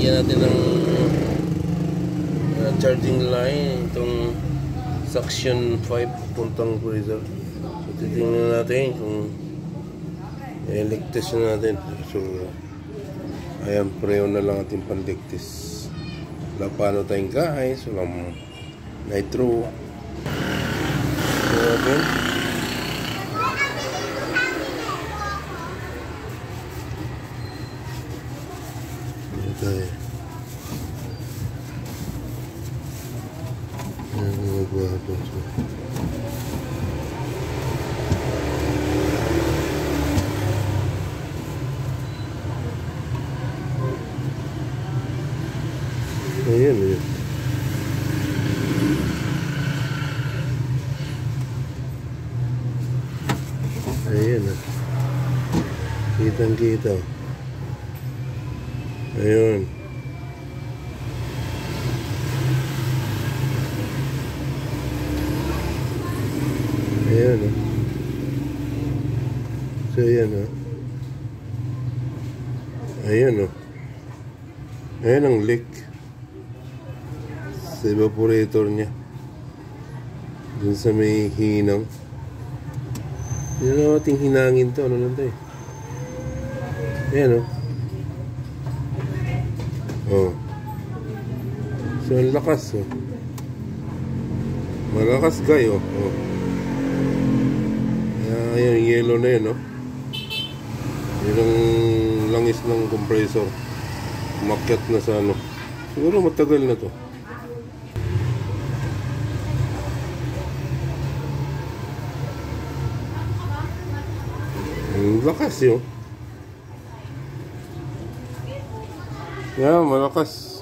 lalagyan natin ng charging line itong suction 5 puntang compressor. So titingnan natin kung electric natin. So ayan, preo na lang ating pandiktis. Wala paano tayong guys, walang nitro. So okay, okay. Ayan yun. Ayan na. Kitang kita. Ayun. Ayan na. So ayan na. Ayan o. Ayan ang leak sa evaporator niya dun sa may hinang. Yun ang ating hinangin to. Ano lang tayo? Ayan o. Oh. So ang lakas o. Malakas kayo. Oh. Ayan, yellow na yun o. Yun ang langis ng compressor. Umakyat na sa ano. Siguro matagal na to. Lakas yun. Yeah, malakas.